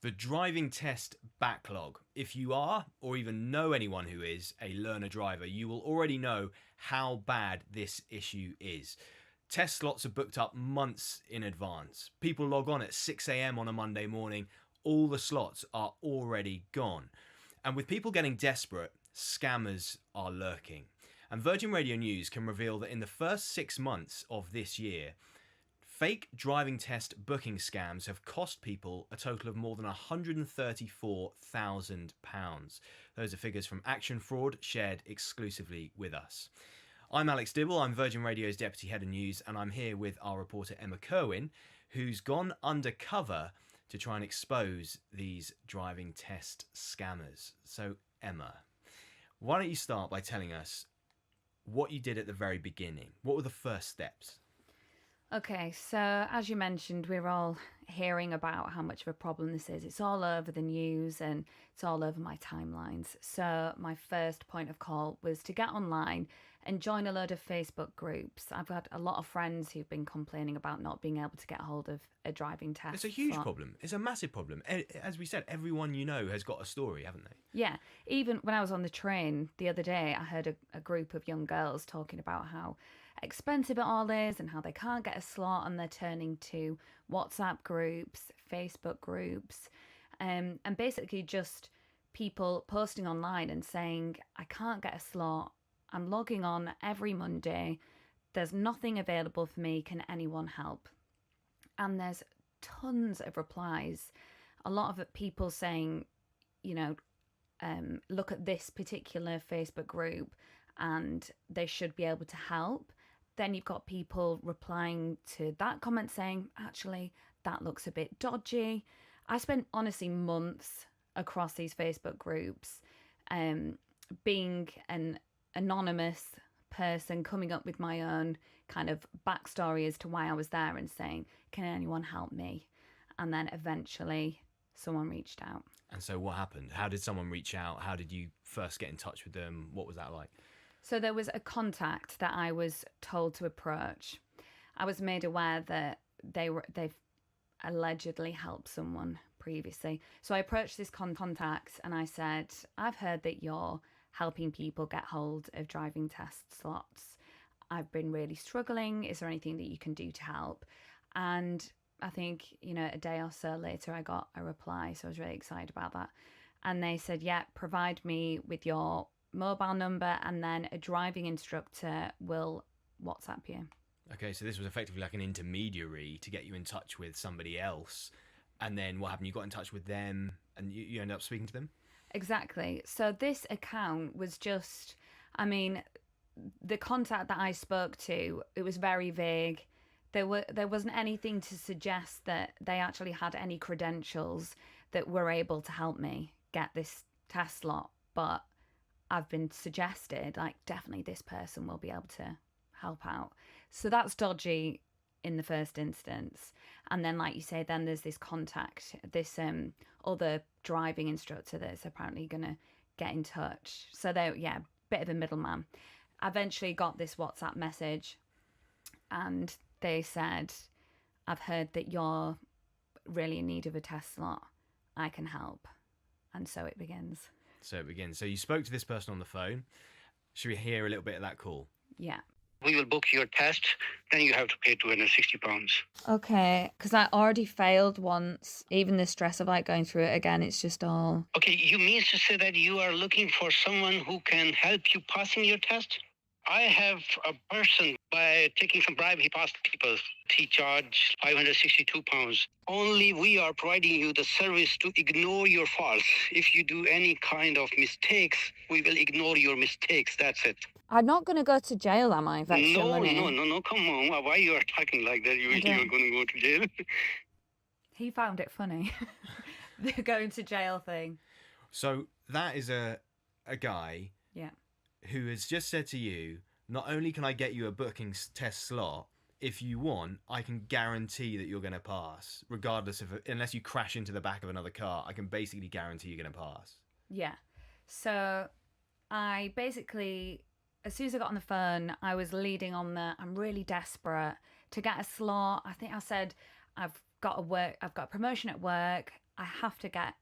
the driving test backlog. If you are, or even know anyone who is, a learner driver, you will already know how bad this issue is. Test slots are booked up months in advance. People log on at 6 a.m. on a Monday morning. All the slots are already gone. And with people getting desperate, scammers are lurking. And Virgin Radio News can reveal that in the first 6 months of this year, fake driving test booking scams have cost people a total of more than £134,000. Those are figures from Action Fraud shared exclusively with us. I'm Alex Dibble, I'm Virgin Radio's Deputy Head of News, and I'm here with our reporter Emma Kirwan, who's gone undercover to try and expose these driving test scammers. So, Emma, why don't you start by telling us what you did at the very beginning? What were the first steps? Okay, so as you mentioned, we're all hearing about how much of a problem this is. It's all over the news and it's all over my timelines. So my first point of call was to get online and join a load of Facebook groups. I've had a lot of friends who've been complaining about not being able to get hold of a driving test. It's a huge problem. It's a massive problem. As we said, everyone you know has got a story, haven't they? Yeah. Even when I was on the train the other day, I heard a group of young girls talking about how expensive it all is and how they can't get a slot, and they're turning to WhatsApp groups, Facebook groups, and basically just people posting online and saying, I can't get a slot. I'm logging on every Monday. There's nothing available for me. Can anyone help? And there's tons of replies. A lot of people saying, look at this particular Facebook group and they should be able to help. Then you've got people replying to that comment saying, actually, that looks a bit dodgy. I spent, honestly, months across these Facebook groups being an anonymous person, coming up with my own kind of backstory as to why I was there and saying, can anyone help me? And then eventually someone reached out. And so what happened? How did someone reach out? How did you first get in touch with them? What was that like? So there was a contact that I was told to approach. I was made aware that they've allegedly helped someone previously. So I approached this contact and I said, I've heard that you're helping people get hold of driving test slots. I've been really struggling. Is there anything that you can do to help? And I think, a day or so later, I got a reply. So I was really excited about that. And they said, yeah, provide me with your mobile number and then a driving instructor will WhatsApp you. Okay, so this was effectively like an intermediary to get you in touch with somebody else. And then what happened? You got in touch with them and you ended up speaking to them? Exactly. So this account was just, the contact that I spoke to, it was very vague. There wasn't anything to suggest that they actually had any credentials that were able to help me get this test slot. But I've been suggested, definitely this person will be able to help out. So that's dodgy in the first instance. And then, like you say, then there's this contact, this other driving instructor that's apparently going to get in touch. So bit of a middleman. I eventually got this WhatsApp message and they said, I've heard that you're really in need of a test slot. I can help. And so it begins. So you spoke to this person on the phone. Should we hear a little bit of that call? Yeah. We will book your test, then you have to pay £260. Okay, because I already failed once. Even the stress of going through it again, it's just all... Okay, you mean to say that you are looking for someone who can help you passing your test? I have a person, by taking some bribe, he passed people. He charged £562. Only we are providing you the service to ignore your faults. If you do any kind of mistakes, we will ignore your mistakes. That's it. I'm not going to go to jail, am I? No, come on. Why you are talking like that? You're going to go to jail? He found it funny. The going to jail thing. So that is a guy... Yeah. Who has just said to you, not only can I get you a booking test slot, if you want, I can guarantee that you're going to pass, regardless of, unless you crash into the back of another car, I can basically guarantee you're going to pass. Yeah. So I basically, as soon as I got on the phone, I was leading on I'm really desperate to get a slot. I think I said, I've got a promotion at work. I have to get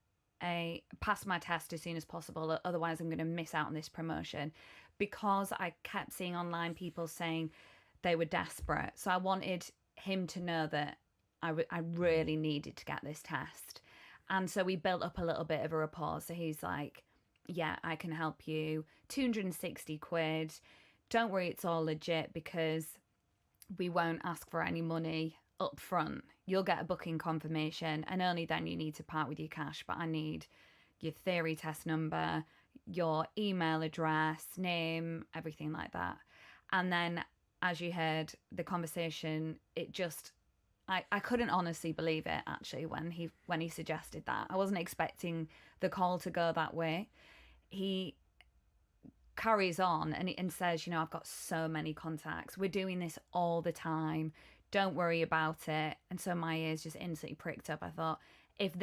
pass my test as soon as possible, otherwise I'm going to miss out on this promotion, because I kept seeing online people saying they were desperate. So I wanted him to know that I really needed to get this test. And so we built up a little bit of a rapport. So he's like, yeah, I can help you. 260 quid. Don't worry, it's all legit, because we won't ask for any money up front. You'll get a booking confirmation, and only then you need to part with your cash. But I need your theory test number, your email address, name, everything like that. And then, as you heard, the conversation, it just, I couldn't honestly believe it, actually, when he suggested that. I wasn't expecting the call to go that way. He carries on and says, I've got so many contacts. We're doing this all the time. Don't worry about it. And so my ears just instantly pricked up. I thought, if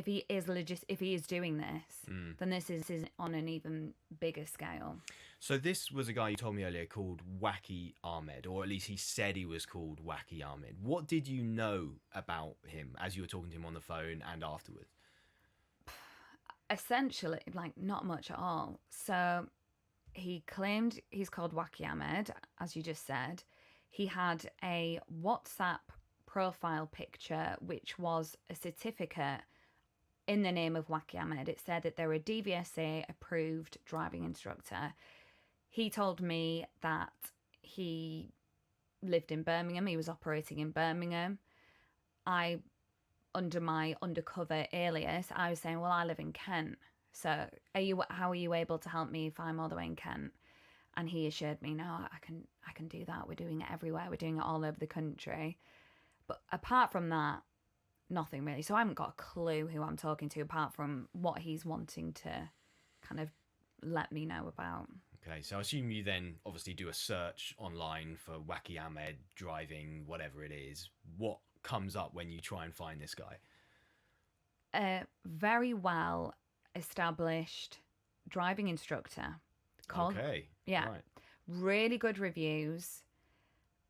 he is doing this, then this is on an even bigger scale. So this was a guy you told me earlier called Wacky Ahmed, or at least he said he was called Wacky Ahmed. What did you know about him as you were talking to him on the phone and afterwards? Essentially, not much at all. So he claimed he's called Wacky Ahmed, as you just said. He had a WhatsApp profile picture, which was a certificate in the name of Wacky Ahmed. It said that they're a DVSA approved driving instructor. He told me that he lived in Birmingham. He was operating in Birmingham. Under my Undercover alias, I was saying, well, I live in Kent. So how are you able to help me if I'm all the way in Kent? And he assured me, no, I can do that. We're doing it everywhere. We're doing it all over the country. But apart from that, nothing really. So I haven't got a clue who I'm talking to, apart from what he's wanting to kind of let me know about. Okay, so I assume you then obviously do a search online for Wacky Ahmed driving, whatever it is. What comes up when you try and find this guy? A very well established driving instructor. Okay. Yeah. Right. Really good reviews.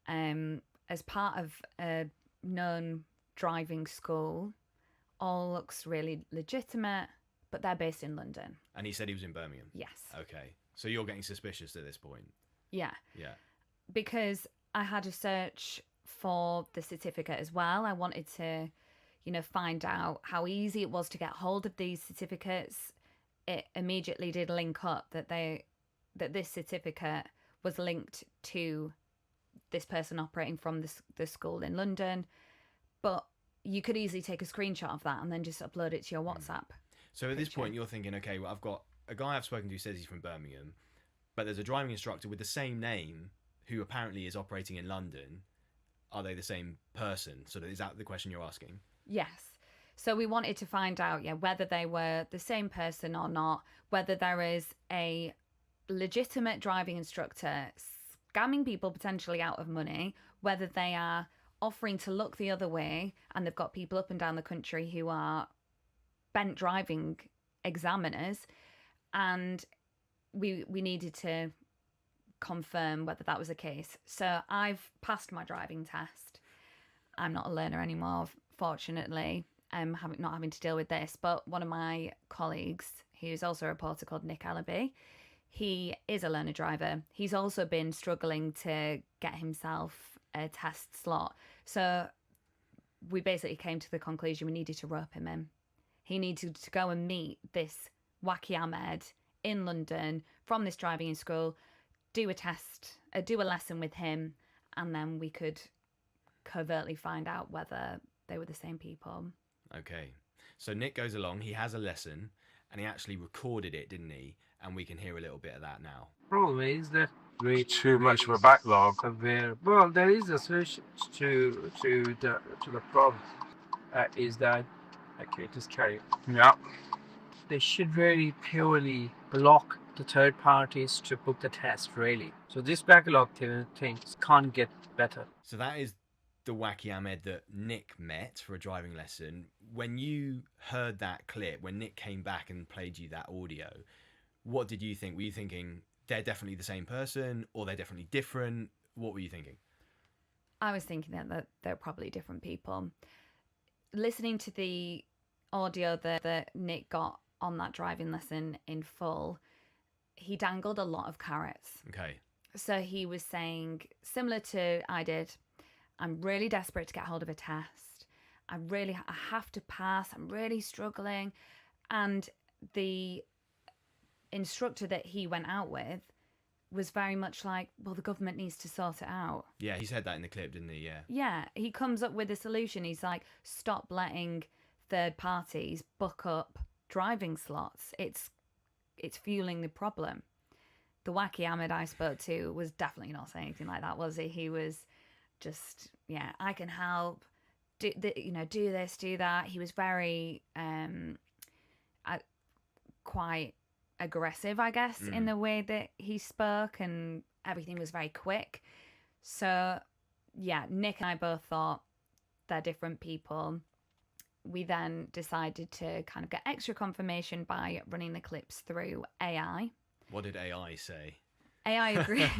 As part of a known driving school. All looks really legitimate, but they're based in London. And he said he was in Birmingham? Yes. Okay. So you're getting suspicious at this point? Yeah. Yeah. Because I had a search for the certificate as well. I wanted to, find out how easy it was to get hold of these certificates. It immediately did link up that this certificate was linked to this person operating from the school in London. But you could easily take a screenshot of that and then just upload it to your WhatsApp. So at this point, you're thinking, okay, well, I've got a guy I've spoken to who says he's from Birmingham, but there's a driving instructor with the same name who apparently is operating in London. Are they the same person? So is that the question you're asking? Yes. So we wanted to find out, whether they were the same person or not, whether there is a legitimate driving instructor scamming people potentially out of money, whether they are offering to look the other way and they've got people up and down the country who are bent driving examiners, and we needed to confirm whether that was the case. So I've passed my driving test. I'm not a learner anymore, fortunately. I'm not having to deal with this, but one of my colleagues, who's also a reporter called Nick Ellaby, he is a learner driver. He's also been struggling to get himself a test slot. So we basically came to the conclusion we needed to rope him in. He needed to go and meet this Wacky Ahmed in London from this driving school, do a lesson with him, and then we could covertly find out whether they were the same people. Okay. So Nick goes along, he has a lesson, and he actually recorded it, didn't he? And we can hear a little bit of that now. Problem is that Too much of a backlog. there is a solution to the problem. Is that okay? Just carry on. Yeah. They should really purely block the third parties to book the test. Really, so this backlog things can't get better. So that is the Wacky Ahmed that Nick met for a driving lesson. When you heard that clip, when Nick came back and played you that audio, what did you think? Were you thinking they're definitely the same person, or they're definitely different? What were you thinking? I was thinking that they're probably different people. Listening to the audio that Nick got on that driving lesson in full, he dangled a lot of carrots. Okay. So he was saying, similar to I did, I'm really desperate to get hold of a test. I have to pass. I'm really struggling. And the instructor that he went out with was very much like, well, the government needs to sort it out. Yeah, he said that in the clip, didn't he? Yeah. Yeah, he comes up with a solution. He's like, stop letting third parties book up driving slots. It's fueling the problem. The wacky Ahmed I spoke to was definitely not saying anything like that, was he? He was just, yeah, I can help. Do this, do that. He was very quite aggressive, I guess, in the way that he spoke, and everything was very quick. So, yeah, Nick and I both thought they're different people. We then decided to kind of get extra confirmation by running the clips through AI. What did AI say? AI agreed.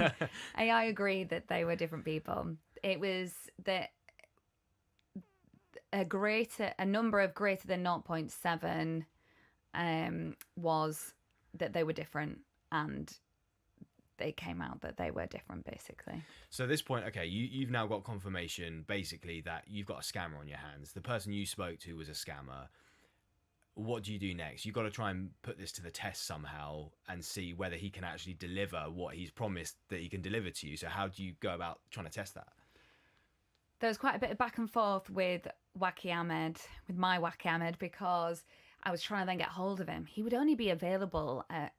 AI agreed that they were different people. It was that a number of greater than 0.7 was that they were different, and they came out that they were different, basically. So at this point, okay, you've now got confirmation, basically, that you've got a scammer on your hands. The person you spoke to was a scammer. What do you do next? You've got to try and put this to the test somehow and see whether he can actually deliver what he's promised that he can deliver to you. So how do you go about trying to test that? There was quite a bit of back and forth with Wacky Ahmed, with my Wacky Ahmed, because I was trying to then get hold of him. He would only be available at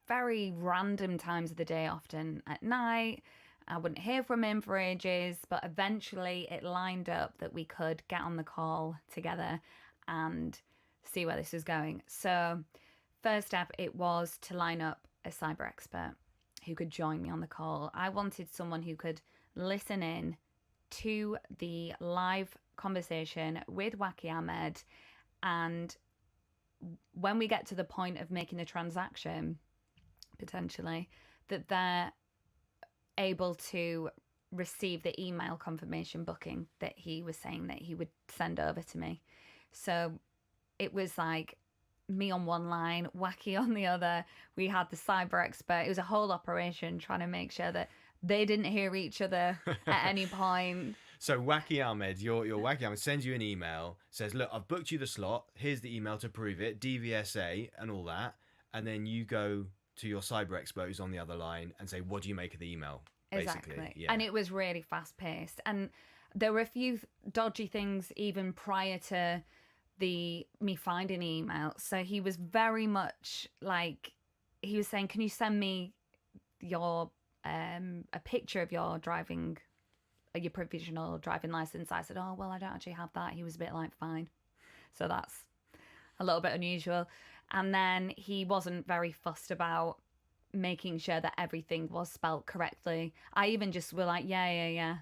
very random times of the day, often at night. I wouldn't hear from him for ages, but eventually it lined up that we could get on the call together and see where this was going. So first step, it was to line up a cyber expert who could join me on the call. I wanted someone who could listen in to the live conversation with Wacky Ahmed, and when we get to the point of making a transaction, potentially, that they're able to receive the email confirmation booking that he was saying that he would send over to me. So it was like me on one line, Wacky on the other. We had the cyber expert. It was a whole operation trying to make sure that they didn't hear each other at any point. So Wacky Ahmed, your Wacky Ahmed sends you an email, says, look, I've booked you the slot. Here's the email to prove it, DVSA and all that. And then you go to your cyber expert who's on the other line and say, what do you make of the email? Basically. Exactly. Yeah. And it was really fast paced. And there were a few dodgy things even prior to me finding the email. So he was very much like, he was saying, can you send me your a picture of your provisional driving license? I said, oh, well, I don't actually have that. He was a bit like, fine. So that's a little bit unusual. And then he wasn't very fussed about making sure that everything was spelt correctly. I even just were like, yeah,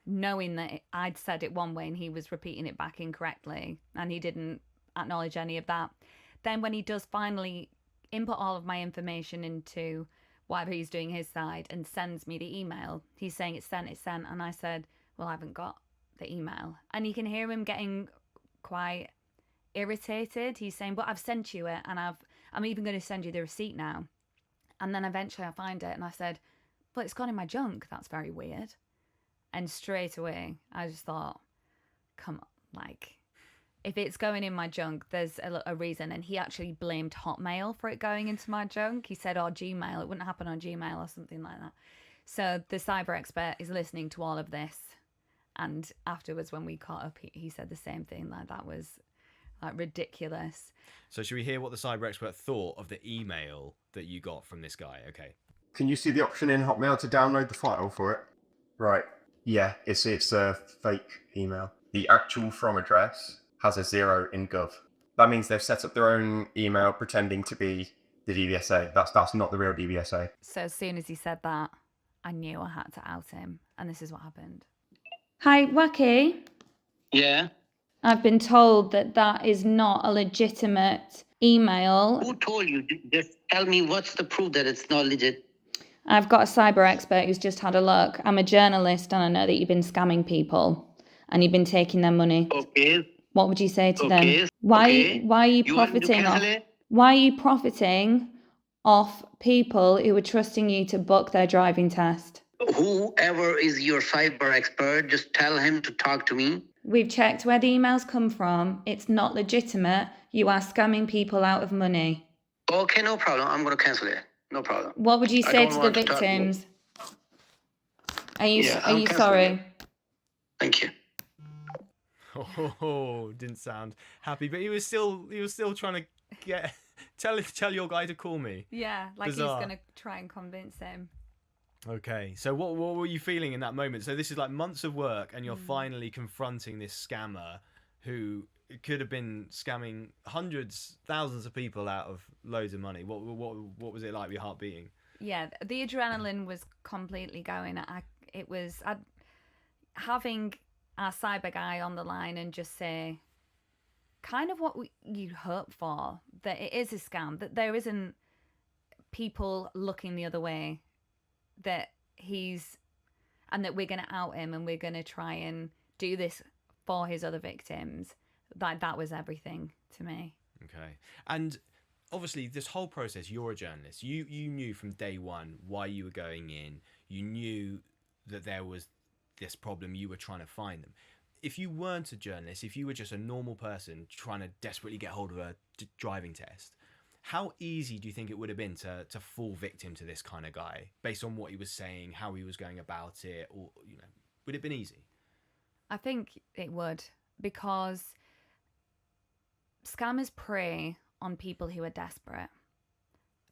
knowing that I'd said it one way and he was repeating it back incorrectly, and he didn't acknowledge any of that. Then when he does finally input all of my information into whatever he's doing his side and sends me the email, he's saying it's sent, and I said, well, I haven't got the email. And you can hear him getting quite irritated. He's saying, but I've sent you it, and I'm even going to send you the receipt now. And then eventually I find it and I said, well, it's gone in my junk. That's very weird. And straight away I just thought, come on, like, if it's going in my junk, there's a reason. And he actually blamed Hotmail for it going into my junk. He said, oh, Gmail, it wouldn't happen on Gmail or something like that. So the cyber expert is listening to all of this. And afterwards, when we caught up, he said the same thing. Like, that was like ridiculous. So should we hear what the cyber expert thought of the email that you got from this guy? Okay. Can you see the option in Hotmail to download the file for it? Right. Yeah, it's a fake email. The actual from address has a 0 in gov. That means they've set up their own email pretending to be the DVSA. That's not the real DVSA. So as soon as he said that, I knew I had to out him. And this is what happened. Hi, Wacky. Yeah. I've been told that is not a legitimate email. Who told you? Just tell me what's the proof that it's not legit. I've got a cyber expert who's just had a look. I'm a journalist and I know that you've been scamming people and you've been taking their money. Okay. What would you say to Okay, them? Why okay. are you You want me to profiting off? cancel it? Why are you profiting off people who are trusting you to book their driving test? Whoever is your cyber expert, just tell him to talk to me. We've checked where the emails come from. It's not legitimate. You are scamming people out of money. Okay, no problem. I'm going to cancel it. No problem. What would you I say don't to the want to talk- victims? Are you Yeah, are I'm you canceling sorry? it. Thank you. Oh, didn't sound happy, but he was still trying to tell your guy to call me. Yeah, like Bizarre. he's gonna try and convince him. Okay, so what were you feeling in that moment? So this is like months of work, and you're finally confronting this scammer who could have been scamming hundreds, thousands of people out of loads of money. What was it like? Your heart beating? Yeah, the adrenaline was completely going. Having our cyber guy on the line and just say kind of what you'd hope for, that it is a scam, that there isn't people looking the other way, that and that we're going to out him and we're going to try and do this for his other victims. That was everything to me. Okay. And obviously this whole process, you're a journalist. You knew from day one why you were going in. You knew that there was this problem. You were trying to find them. If you weren't a journalist, if you were just a normal person trying to desperately get hold of a driving test, how easy do you think it would have been to fall victim to this kind of guy based on what he was saying, how he was going about it, or would it have been easy? I think it would, because scammers prey on people who are desperate.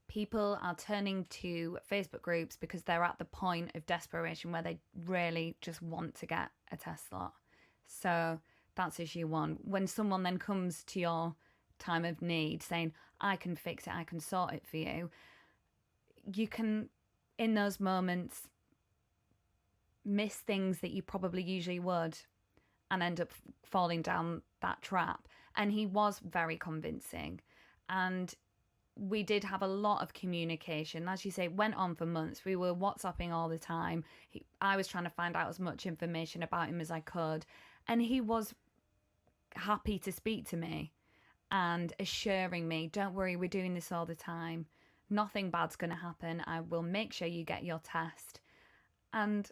People are turning to Facebook groups because they're at the point of desperation where they really just want to get a test slot. So that's issue one. When someone then comes to your time of need saying, I can fix it, I can sort it for you, you can, in those moments, miss things that you probably usually would and end up falling down that trap. And he was very convincing. And we did have a lot of communication. As you say, it went on for months. We were WhatsApping all the time. I was trying to find out as much information about him as I could. And he was happy to speak to me and assuring me, don't worry, we're doing this all the time. Nothing bad's going to happen. I will make sure you get your test. And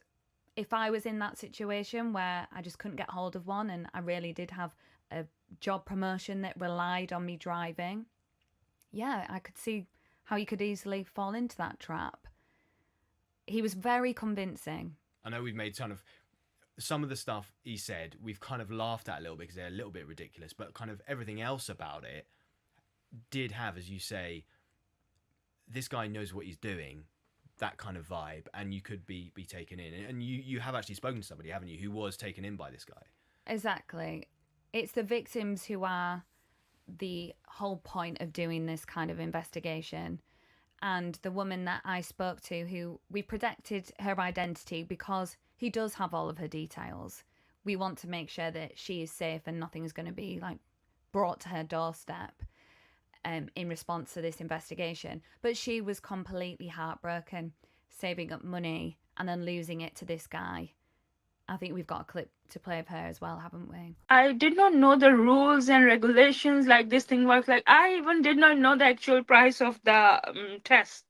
if I was in that situation where I just couldn't get hold of one and I really did have a job promotion that relied on me driving, yeah, I could see how you could easily fall into that trap. He was very convincing. I know we've made some of the stuff he said, we've kind of laughed at a little bit because they're a little bit ridiculous, but kind of everything else about it did have, as you say, this guy knows what he's doing, that kind of vibe, and you could be taken in. And you have actually spoken to somebody, haven't you, who was taken in by this guy? Exactly. It's the victims who are the whole point of doing this kind of investigation. And the woman that I spoke to, who we protected her identity because he does have all of her details. We want to make sure that she is safe and nothing is going to be brought to her doorstep in response to this investigation. But she was completely heartbroken, saving up money and then losing it to this guy. I think we've got a clip to play of her as well, haven't we? I did not know the rules and regulations like this thing works. I even did not know the actual price of the test.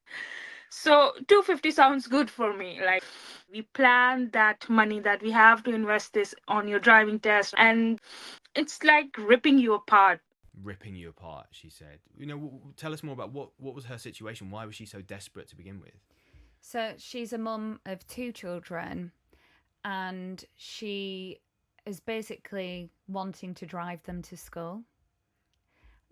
So 250 sounds good for me. We plan that money that we have to invest this on your driving test, and it's like ripping you apart. Ripping you apart, she said. Tell us more about what was her situation. Why was she so desperate to begin with? So she's a mum of 2 children, and she is basically wanting to drive them to school.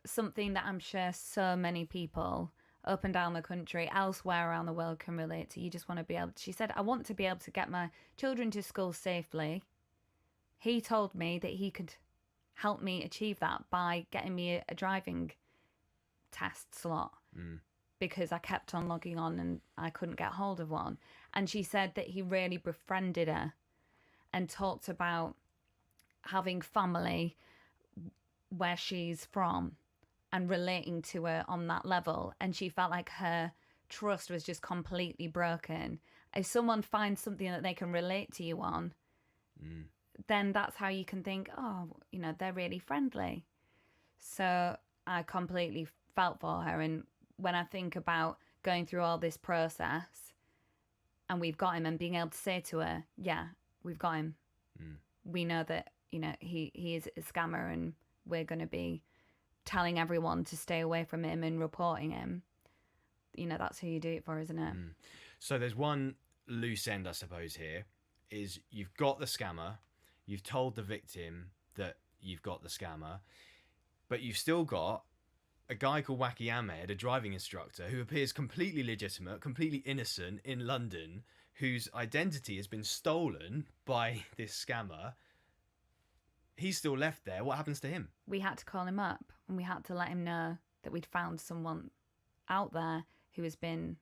Something that I'm sure so many people up and down the country, elsewhere around the world, can relate to. You just want to be able to, she said, I want to be able to get my children to school safely. He told me that he could help me achieve that by getting me a driving test slot. Because I kept on logging on and I couldn't get hold of one. And she said that he really befriended her and talked about having family where she's from and relating to her on that level. And she felt like her trust was just completely broken. If someone finds something that they can relate to you on, then that's how you can think, oh, they're really friendly. So I completely felt for her. And when I think about going through all this process and we've got him, and being able to say to her, yeah, we've got him. We know that, he is a scammer, and we're going to be telling everyone to stay away from him and reporting him. That's who you do it for, isn't it? So there's one loose end, I suppose, here, is you've got the scammer, you've told the victim that you've got the scammer, but you've still got a guy called Wacky Ahmed, a driving instructor, who appears completely legitimate, completely innocent in London, whose identity has been stolen by this scammer. He's still left there. What happens to him? We had to call him up, and we had to let him know that we'd found someone out there who has been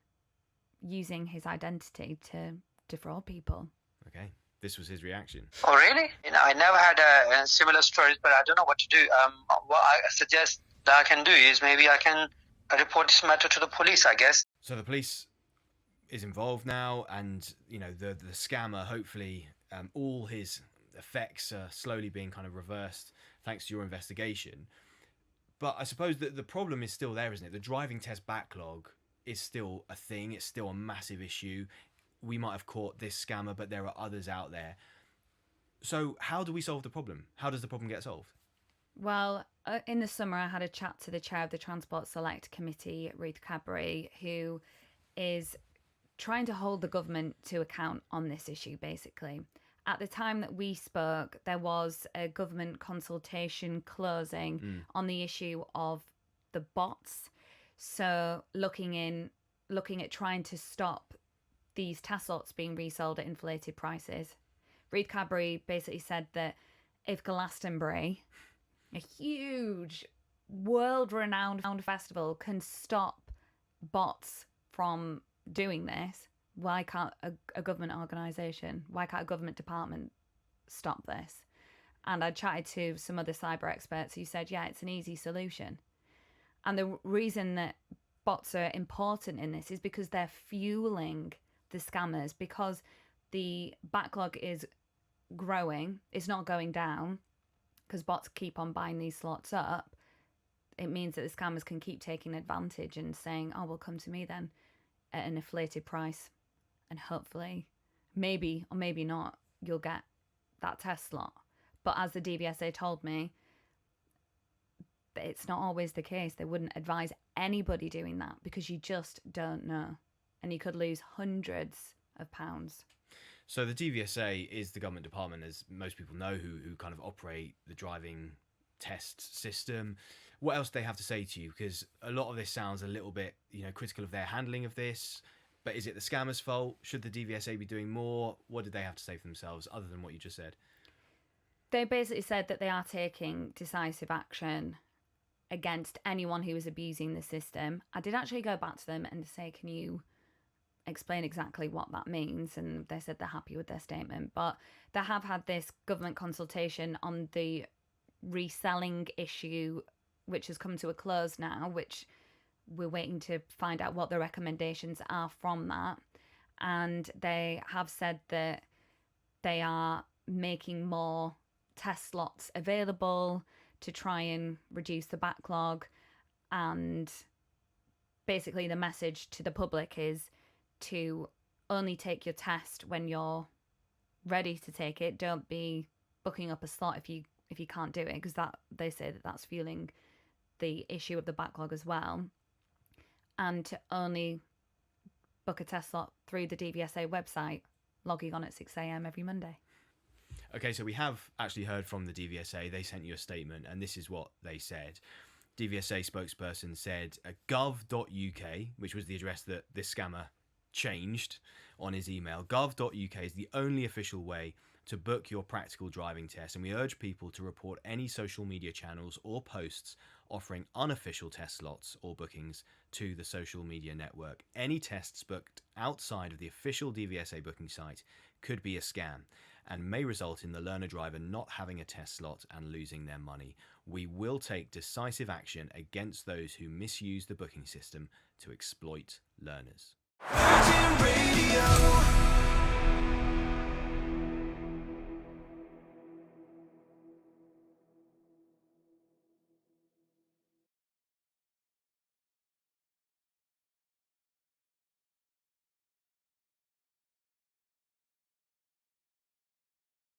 using his identity to defraud people. Okay, this was his reaction. Oh, really? I never had a similar stories, but I don't know what to do. What I suggest that I can do is maybe I can report this matter to the police, I guess. So the police is involved now, and the scammer, hopefully all his effects are slowly being kind of reversed thanks to your investigation. But I suppose that the problem is still there, isn't it? The driving test backlog is still a thing. It's still a massive issue. We might have caught this scammer, but there are others out there. So how do we solve the problem? How does the problem get solved? Well, in the summer, I had a chat to the chair of the Transport Select Committee, Ruth Cadbury, who is trying to hold the government to account on this issue, basically. At the time that we spoke, there was a government consultation closing on the issue of the bots. So looking at trying to stop these test lots being resold at inflated prices. Ruth Cadbury basically said that if Glastonbury, a huge world-renowned festival, can stop bots from doing this, why can't a government organisation, why can't a government department stop this? And I chatted to some other cyber experts who said, yeah, it's an easy solution. And the reason that bots are important in this is because they're fueling the scammers, because the backlog is growing, it's not going down, because bots keep on buying these slots up. It means that the scammers can keep taking advantage and saying, oh, well, come to me then at an inflated price. And hopefully, maybe or maybe not, you'll get that test slot. But as the DVSA told me, it's not always the case. They wouldn't advise anybody doing that because you just don't know. And you could lose hundreds of pounds. So the DVSA is the government department, as most people know, who kind of operate the driving test system. What else do they have to say to you? Because a lot of this sounds a little bit, critical of their handling of this. But is it the scammer's fault? Should the DVSA be doing more? What did they have to say for themselves, other than what you just said? They basically said that they are taking decisive action against anyone who is abusing the system. I did actually go back to them and say, can you explain exactly what that means? And they said they're happy with their statement. But they have had this government consultation on the reselling issue, which has come to a close now, which we're waiting to find out what the recommendations are from that. And they have said that they are making more test slots available to try and reduce the backlog. And basically the message to the public is to only take your test when you're ready to take it. Don't be booking up a slot if you can't do it, because that they say that that's fueling the issue of the backlog as well. And to only book a test slot through the DVSA website, logging on at 6 a.m. every Monday. Okay, so we have actually heard from the DVSA. They sent you a statement, and this is what they said. DVSA spokesperson said gov.uk, which was the address that this scammer changed on his email. Gov.uk is the only official way to book your practical driving test, and we urge people to report any social media channels or posts offering unofficial test slots or bookings to the social media network. Any tests booked outside of the official DVSA booking site could be a scam and may result in the learner driver not having a test slot and losing their money. We will take decisive action against those who misuse the booking system to exploit learners. Virgin Radio.